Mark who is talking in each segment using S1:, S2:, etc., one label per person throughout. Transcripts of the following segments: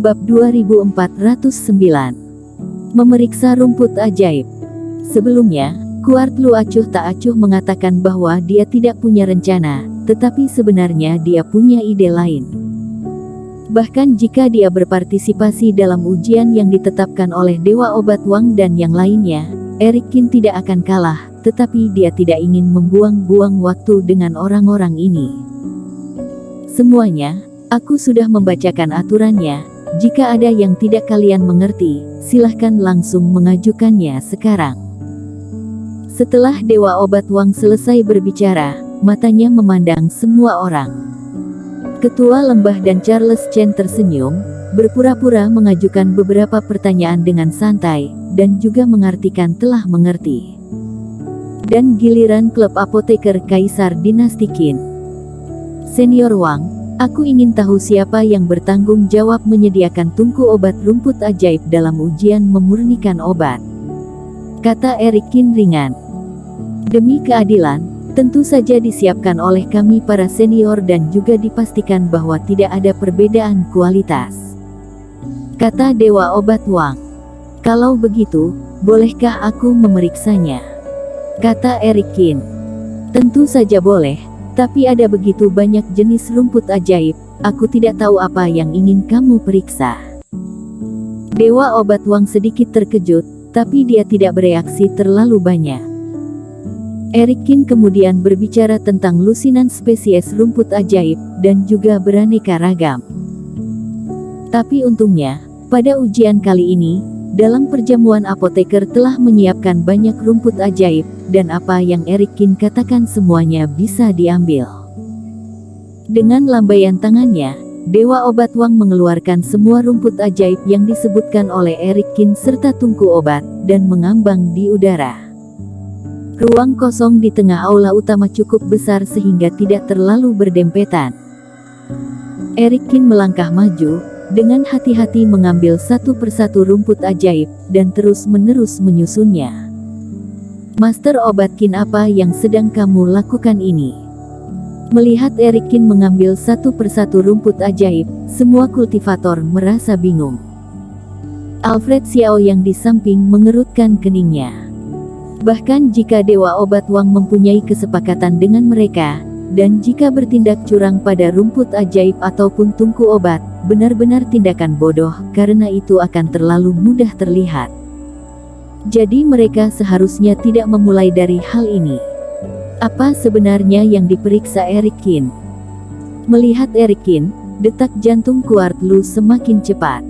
S1: Bab 2409. Memeriksa rumput ajaib. Sebelumnya, Kuart Lu acuh tak acuh mengatakan bahwa dia tidak punya rencana, tetapi sebenarnya dia punya ide lain. Bahkan jika dia berpartisipasi dalam ujian yang ditetapkan oleh Dewa Obat Wang dan yang lainnya, Eric Kin tidak akan kalah, tetapi dia tidak ingin membuang-buang waktu dengan orang-orang ini. Semuanya, aku sudah membacakan aturannya. Jika ada yang tidak kalian mengerti, silahkan langsung mengajukannya sekarang. Setelah Dewa Obat Wang selesai berbicara, matanya memandang semua orang. Ketua Lembah dan Charles Chen tersenyum, berpura-pura mengajukan beberapa pertanyaan dengan santai, dan juga mengartikan telah mengerti. Dan giliran klub apoteker Kaisar Dinasti Qin. Senior Wang, aku ingin tahu siapa yang bertanggung jawab menyediakan tungku obat rumput ajaib dalam ujian memurnikan obat. Kata Eric Kin ringan. Demi keadilan, tentu saja disiapkan oleh kami para senior dan juga dipastikan bahwa tidak ada perbedaan kualitas. Kata Dewa Obat Wang. Kalau begitu, bolehkah aku memeriksanya? Kata Eric Kin. Tentu saja boleh, tapi ada begitu banyak jenis rumput ajaib, aku tidak tahu apa yang ingin kamu periksa. Dewa Obat Wang sedikit terkejut, tapi dia tidak bereaksi terlalu banyak. Eric Kin kemudian berbicara tentang lusinan spesies rumput ajaib, dan juga beraneka ragam. Tapi untungnya, pada ujian kali ini, dalam perjamuan apoteker telah menyiapkan banyak rumput ajaib, dan apa yang Eric Kin katakan semuanya bisa diambil. Dengan lambaian tangannya, Dewa Obat Wang mengeluarkan semua rumput ajaib yang disebutkan oleh Eric Kin serta tungku obat, dan mengambang di udara. Ruang kosong di tengah aula utama cukup besar sehingga tidak terlalu berdempetan. Eric Kin melangkah maju, dengan hati-hati mengambil satu persatu rumput ajaib, dan terus-menerus menyusunnya. Master Obat Kin, apa yang sedang kamu lakukan ini? Melihat Eric Kin mengambil satu persatu rumput ajaib, semua kultivator merasa bingung. Alfred Xiao yang di samping mengerutkan keningnya. Bahkan jika Dewa Obat Wang mempunyai kesepakatan dengan mereka, dan jika bertindak curang pada rumput ajaib ataupun tungku obat, benar-benar tindakan bodoh, karena itu akan terlalu mudah terlihat. Jadi mereka seharusnya tidak memulai dari hal ini. Apa sebenarnya yang diperiksa Eric Kin? Melihat Eric Kin, detak jantung Kuart Lu semakin cepat.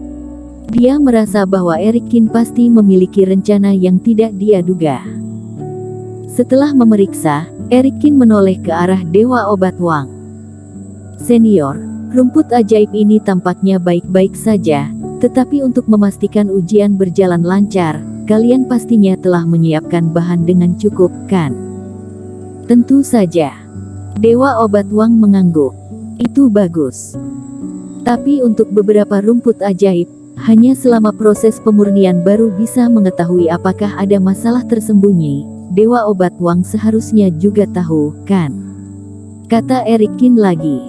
S1: Dia merasa bahwa Eric Kin pasti memiliki rencana yang tidak dia duga. Setelah memeriksa, Eric Kin menoleh ke arah Dewa Obat Wang. Senior, rumput ajaib ini tampaknya baik-baik saja, tetapi untuk memastikan ujian berjalan lancar, kalian pastinya telah menyiapkan bahan dengan cukup, kan? Tentu saja. Dewa Obat Wang mengangguk. Itu bagus. Tapi untuk beberapa rumput ajaib, hanya selama proses pemurnian baru bisa mengetahui apakah ada masalah tersembunyi. Dewa Obat Wang seharusnya juga tahu, kan? Kata Eric Kin lagi.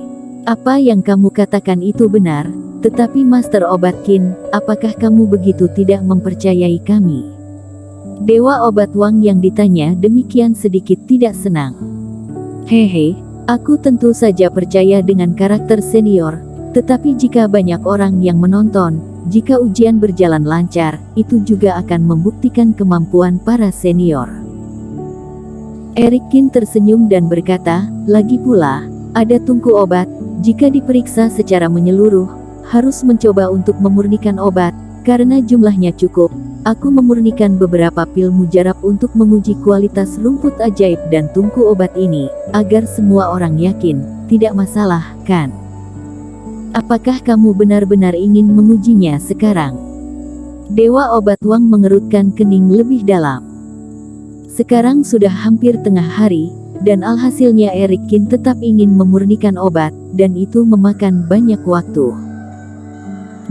S1: Apa yang kamu katakan itu benar, tetapi Master Obat Kin, apakah kamu begitu tidak mempercayai kami? Dewa Obat Wang yang ditanya demikian sedikit tidak senang. Hehe, aku tentu saja percaya dengan karakter senior, tetapi jika banyak orang yang menonton, jika ujian berjalan lancar, itu juga akan membuktikan kemampuan para senior. Eric Kin tersenyum dan berkata, lagi pula, ada tungku obat, jika diperiksa secara menyeluruh, harus mencoba untuk memurnikan obat, karena jumlahnya cukup. Aku memurnikan beberapa pil mujarab untuk menguji kualitas rumput ajaib dan tungku obat ini, agar semua orang yakin, tidak masalah, kan? Apakah kamu benar-benar ingin mengujinya sekarang? Dewa Obat Wang mengerutkan kening lebih dalam. Sekarang sudah hampir tengah hari, dan alhasilnya Eric Kin tetap ingin memurnikan obat, dan itu memakan banyak waktu.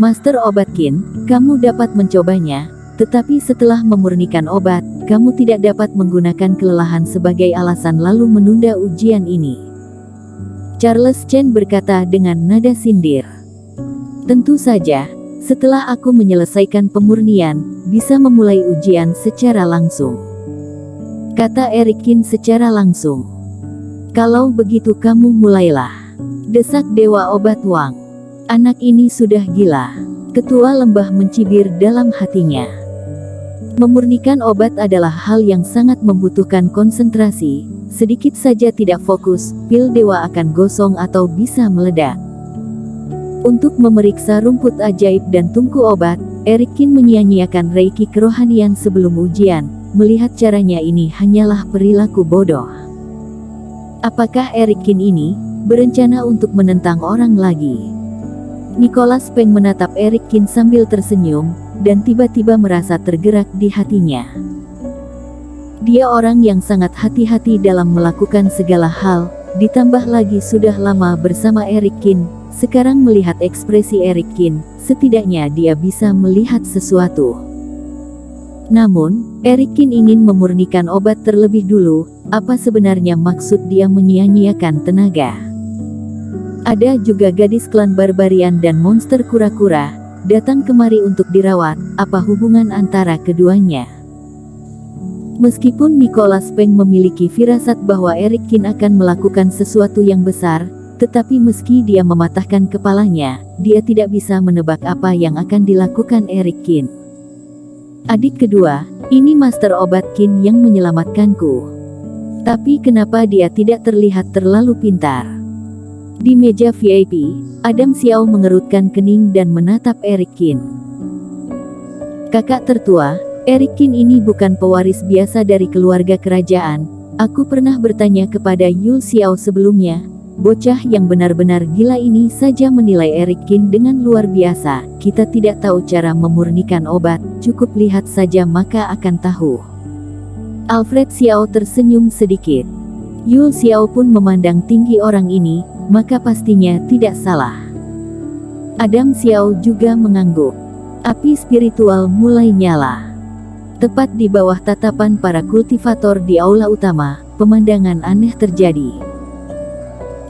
S1: Master Obat Kin, kamu dapat mencobanya, tetapi setelah memurnikan obat, kamu tidak dapat menggunakan kelelahan sebagai alasan lalu menunda ujian ini. Charles Chen berkata dengan nada sindir. Tentu saja, Setelah aku menyelesaikan pemurnian, bisa memulai ujian secara langsung. Kata Erikin secara langsung. Kalau begitu kamu mulailah. Desak Dewa Obat Wang. Anak ini sudah gila. Ketua lembah mencibir dalam hatinya. Memurnikan obat adalah hal yang sangat membutuhkan konsentrasi. Sedikit saja tidak fokus, pil dewa akan gosong atau bisa meledak. Untuk memeriksa rumput ajaib dan tungku obat, Erikin menyia-nyiakan reiki kerohanian sebelum ujian. Melihat caranya ini hanyalah perilaku bodoh. Apakah Erikin ini berencana untuk menentang orang lagi? Nicholas Peng menatap Erikin sambil tersenyum, dan tiba-tiba merasa tergerak di hatinya. Dia orang yang sangat hati-hati dalam melakukan segala hal, ditambah lagi sudah lama bersama Erikin. Sekarang melihat ekspresi Erikin, setidaknya dia bisa melihat sesuatu. Namun, Erikin ingin memurnikan obat terlebih dulu. Apa sebenarnya maksud dia menyia-nyiakan tenaga? Ada juga gadis klan barbarian dan monster kura-kura, datang kemari untuk dirawat. Apa hubungan antara keduanya? Meskipun Nicholas Peng memiliki firasat bahwa Erikin akan melakukan sesuatu yang besar, tetapi meski dia mematahkan kepalanya, dia tidak bisa menebak apa yang akan dilakukan Erikin. Adik kedua, ini Master Obat Qin yang menyelamatkanku. Tapi kenapa dia tidak terlihat terlalu pintar? Di meja VIP, Adam Xiao mengerutkan kening dan menatap Erikin. Kakak tertua, Erikin ini bukan pewaris biasa dari keluarga kerajaan. Aku pernah bertanya kepada Yul Xiao sebelumnya. Bocah yang benar-benar gila ini saja menilai Erikin dengan luar biasa. Kita tidak tahu cara memurnikan obat, cukup lihat saja maka akan tahu. Alfred Xiao tersenyum sedikit. Yul Xiao pun memandang tinggi orang ini, maka pastinya tidak salah. Adam Xiao juga mengangguk. Api spiritual mulai nyala. Tepat di bawah tatapan para kultivator di aula utama, pemandangan aneh terjadi.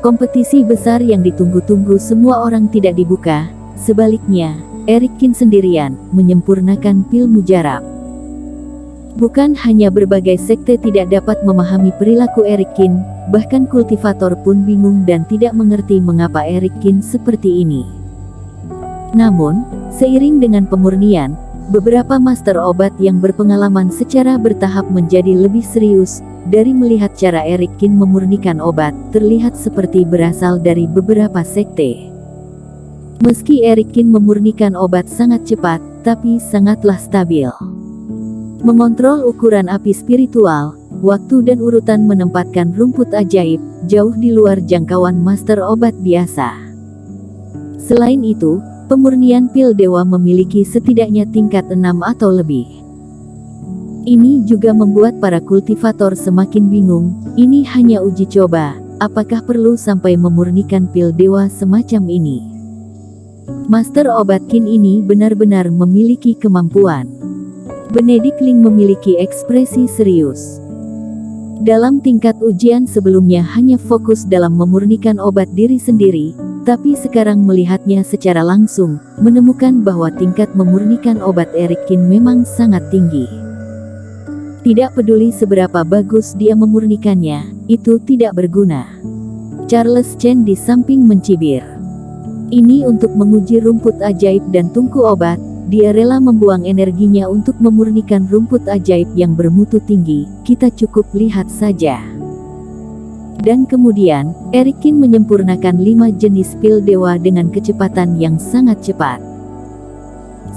S1: Kompetisi besar yang ditunggu-tunggu semua orang tidak dibuka. Sebaliknya, Erikin sendirian menyempurnakan pil mujarab. Bukan hanya berbagai sekte tidak dapat memahami perilaku Erikin, bahkan kultivator pun bingung dan tidak mengerti mengapa Erikin seperti ini. Namun, seiring dengan pemurnian, beberapa master obat yang berpengalaman secara bertahap menjadi lebih serius. Dari melihat cara Erikin memurnikan obat, terlihat seperti berasal dari beberapa sekte. Meski Erikin memurnikan obat sangat cepat, tapi sangatlah stabil. Mengontrol ukuran api spiritual, waktu dan urutan menempatkan rumput ajaib, jauh di luar jangkauan master obat biasa. Selain itu, pemurnian pil dewa memiliki setidaknya tingkat 6 atau lebih. Ini juga membuat para kultivator semakin bingung. Ini hanya uji coba, apakah perlu sampai memurnikan pil dewa semacam ini? Master Obat Qin ini benar-benar memiliki kemampuan. Benedict Ling memiliki ekspresi serius. Dalam tingkat ujian sebelumnya hanya fokus dalam memurnikan obat diri sendiri, tapi sekarang melihatnya secara langsung, menemukan bahwa tingkat memurnikan obat Erikin memang sangat tinggi. Tidak peduli seberapa bagus dia memurnikannya, itu tidak berguna. Charles Chen di samping mencibir. Ini untuk menguji rumput ajaib dan tungku obat. Dia rela membuang energinya untuk memurnikan rumput ajaib yang bermutu tinggi. Kita cukup lihat saja. Dan kemudian, Erikin menyempurnakan 5 jenis pil dewa dengan kecepatan yang sangat cepat.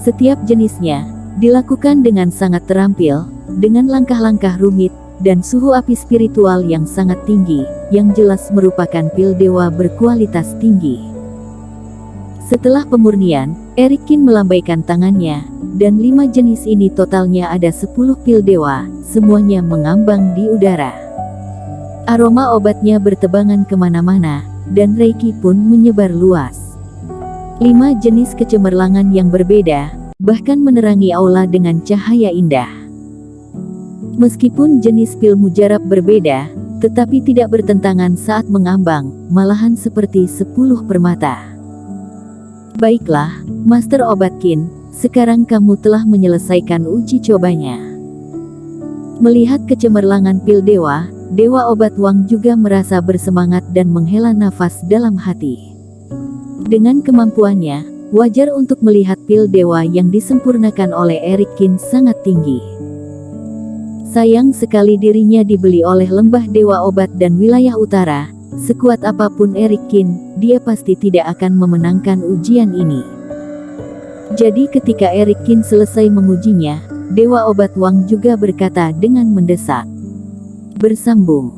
S1: Setiap jenisnya dilakukan dengan sangat terampil, dengan langkah-langkah rumit, dan suhu api spiritual yang sangat tinggi, yang jelas merupakan pil dewa berkualitas tinggi. Setelah pemurnian, Erikin melambaikan tangannya, dan 5 jenis ini totalnya ada 10 pil dewa, semuanya mengambang di udara. Aroma obatnya bertebangan kemana-mana, dan reiki pun menyebar luas. 5 jenis kecemerlangan yang berbeda, bahkan menerangi aula dengan cahaya indah. Meskipun jenis pil mujarab berbeda, tetapi tidak bertentangan saat mengambang, malahan seperti 10 permata. Baiklah, Master Obat Qin, sekarang kamu telah menyelesaikan uji cobanya. Melihat kecemerlangan pil dewa, Dewa Obat Wang juga merasa bersemangat dan menghela nafas dalam hati. Dengan kemampuannya, wajar untuk melihat pil dewa yang disempurnakan oleh Eric Qin sangat tinggi. Sayang sekali dirinya dibeli oleh Lembah Dewa Obat dan Wilayah Utara. Sekuat apapun Eric Qin, dia pasti tidak akan memenangkan ujian ini. Jadi ketika Eric Qin selesai mengujinya, Dewa Obat Wang juga berkata dengan mendesak. Bersambung.